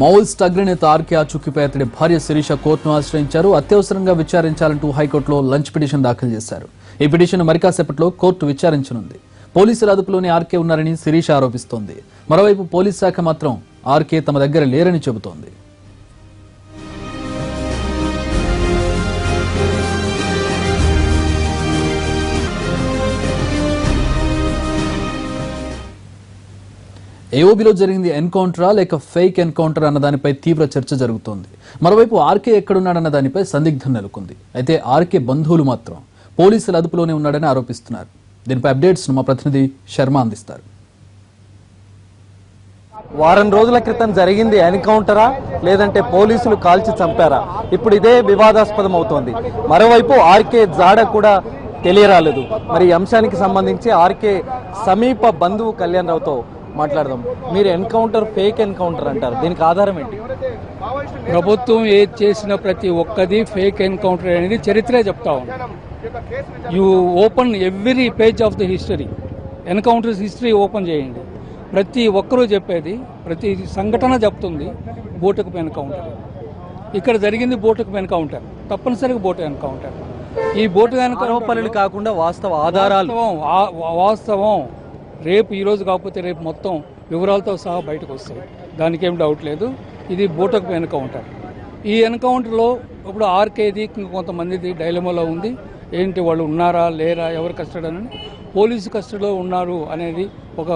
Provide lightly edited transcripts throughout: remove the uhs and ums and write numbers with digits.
Maoist అగ్రనేత RK ఆచూకీపై అతడి భార్య శిరీష కోర్టును ఆశ్రయించారు. అత్యవసరంగా విచారించాలంటూ హైకోర్టులో లంచ్ పిటిషన్ దాఖలు చేశారు. ఈ పిటిషన్ మరికాసేపట్లో కోర్టు విచారించనుంది. పోలీసుల అదుపులోని ఆర్కే ఉన్నారని శిరీష ఆరోపిస్తోంది. మరోవైపు పోలీస్ శాఖ మాత్రం ఆర్కే తమ దగ్గర లేరని చెబుతోంది. ఏఓబీలో జరిగింది ఎన్కౌంటరా లేక ఫేక్ ఎన్కౌంటర్ అన్న దానిపై తీవ్ర చర్చ జరుగుతోంది. మరోవైపు ఆర్కే ఎక్కడున్నాడన్న దానిపై సందిగ్ధం నెలకొంది. అయితే ఆర్కే బంధువులు మాత్రం పోలీసుల అదుపులోనే ఉన్నాడని ఆరోపిస్తున్నారు. దీనిపై అప్డేట్స్ మా ప్రతినిధి శర్మ అందిస్తారు. వారం రోజుల క్రితం జరిగింది ఎన్కౌంటరా లేదంటే పోలీసులు కాల్చి చంపారా? ఇప్పుడు ఇదే వివాదాస్పదం అవుతోంది. మరోవైపు ఆర్కే జాడ కూడా తెలియరాలేదు. మరి ఈ అంశానికి సంబంధించి ఆర్కే సమీప బంధువు కళ్యాణ్ రావుతో మాట్లాడదాం. మీరు ఎన్కౌంటర్ ఫేక్ ఎన్కౌంటర్ అంటారు, దీనికి ఆధారం ఏంటి? ప్రభుత్వం ఏది చేసిన ప్రతి ఒక్కది ఫేక్ ఎన్కౌంటర్ అనేది చరిత్రే చెప్తా ఉంది. You open every page of the history, encounters history open చేయండి. ప్రతి ఒక్కరూ చెప్పేది, ప్రతి సంఘటన చెప్తుంది బోటుకు ఎన్కౌంటర్. ఇక్కడ జరిగింది బోటుకు ఎన్కౌంటర్, తప్పనిసరిగా బోటు ఎన్కౌంటర్. ఈ బోటు ఆరోపణలు కాకుండా వాస్తవ ఆధారాలు, వాస్తవం రేపు ఈరోజు కాకపోతే రేపు మొత్తం వివరాలతో సహా బయటకు వస్తాయి, దానికి ఏం డౌట్ లేదు. ఇది బోటకు ఎన్కౌంటర్. ఈ ఎన్కౌంటర్లో ఇప్పుడు ఆర్కేది కొంతమందిది డైలమాలో ఉంది. ఏంటి, వాళ్ళు ఉన్నారా లేరా, ఎవరు కస్టడీ, పోలీసు కస్టడీలో ఉన్నారు అనేది ఒక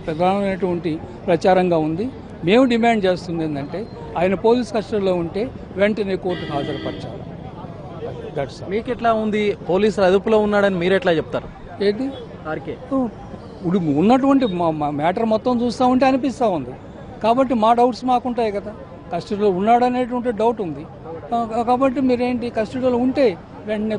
ప్రధానమైనటువంటి ప్రచారంగా ఉంది. మేము డిమాండ్ చేస్తుంది ఏంటంటే ఆయన పోలీసు కస్టడీలో ఉంటే వెంటనే కోర్టుకు హాజరుపరచాలి. మీకు ఎట్లా ఉంది? పోలీసుల అదుపులో ఉన్నాడని మీరు ఎట్లా చెప్తారు? ఏంటి ఆర్కే ఇప్పుడు ఉన్నటువంటి మ్యాటర్ మొత్తం చూస్తూ ఉంటే అనిపిస్తూ ఉంది. కాబట్టి మా డౌట్స్ మాకుంటాయి కదా. కస్టడీలో ఉన్నాడు అనేటువంటి డౌట్ ఉంది కాబట్టి మీరేంటి, కస్టడీలో ఉంటే వెంటనే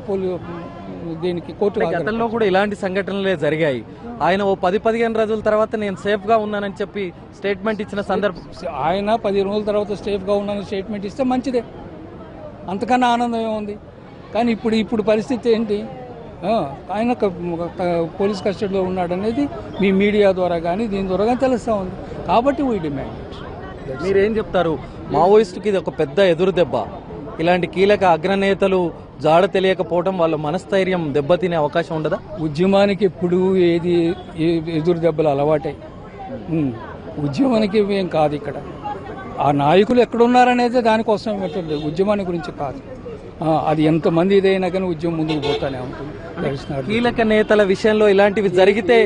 దీనికి కోర్టు. గతంలో కూడా ఇలాంటి సంఘటనలే జరిగాయి. ఆయన ఓ 10-15 రోజుల తర్వాత నేను సేఫ్గా ఉన్నానని చెప్పి స్టేట్మెంట్ ఇచ్చిన సందర్భం. ఆయన 10 రోజుల తర్వాత సేఫ్గా ఉన్నానని స్టేట్మెంట్ ఇస్తే మంచిదే, అంతకన్నా ఆనందం ఏముంది. కానీ ఇప్పుడు పరిస్థితి ఏంటి, ఆయన పోలీస్ కస్టడీలో ఉన్నాడనేది మీ మీడియా ద్వారా కానీ దీని ద్వారా కానీ తెలుస్తూ ఉంది. కాబట్టి వీ డిమాండ్. మీరేం చెప్తారు? మావోయిస్టుకి ఇది ఒక పెద్ద ఎదురు దెబ్బ. ఇలాంటి కీలక అగ్రనేతలు జాడ తెలియకపోవడం వాళ్ళ మనస్థైర్యం దెబ్బతినే అవకాశం ఉండదా? ఉద్యమానికి ఎప్పుడు ఏది ఎదురు దెబ్బలు అలవాటాయి. ఉద్యమానికి ఏం కాదు ఇక్కడ. ఆ నాయకులు ఎక్కడున్నారనేది దానికోసం పెట్టండి, ఉద్యమాన్ని గురించి కాదు. అది ఎంతమంది ఇదైనా కానీ ఉద్యమం ముందుకు పోతానే ఉంటుంది. కీలక నేతల విషయంలో ఇలాంటివి జరిగితే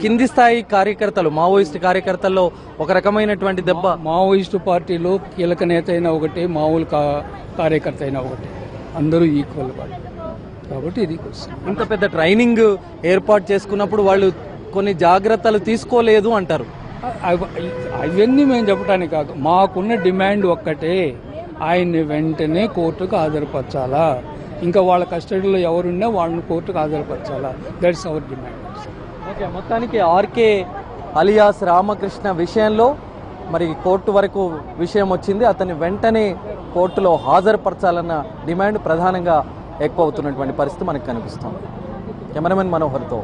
కింది స్థాయి కార్యకర్తలు, మావోయిస్టు కార్యకర్తల్లో ఒక రకమైనటువంటి దెబ్బ. మావోయిస్టు పార్టీలో కీలక నేత అయినా ఒకటే, మామూలు కార్యకర్త అయినా ఒకటే, అందరూ ఈక్వల్ వాళ్ళు. కాబట్టి ఇది ఇంత పెద్ద ట్రైనింగ్ ఏర్పాటు చేసుకున్నప్పుడు వాళ్ళు కొన్ని జాగ్రత్తలు తీసుకోలేదు అంటారు. అవన్నీ మేము చెప్పడానికి కాదు, మాకున్న డిమాండ్ ఒక్కటే, ఆయన్ని వెంటనే కోర్టుకు హాజరుపరచాలా. ఇంకా వాళ్ళ కస్టడీలో ఎవరున్నా వాళ్ళని కోర్టుకు హాజరుపరచాలా. That's our demand. ఓకే, మొత్తానికి ఆర్కే అలియాస్ రామకృష్ణ విషయంలో మరి కోర్టు వరకు విషయం వచ్చింది. అతన్ని వెంటనే కోర్టులో హాజరుపరచాలన్న డిమాండ్ ప్రధానంగా ఎక్కువ అవుతున్నటువంటి పరిస్థితి మనకు కనిపిస్తుంది. కెమెరామెన్ మనోహర్తో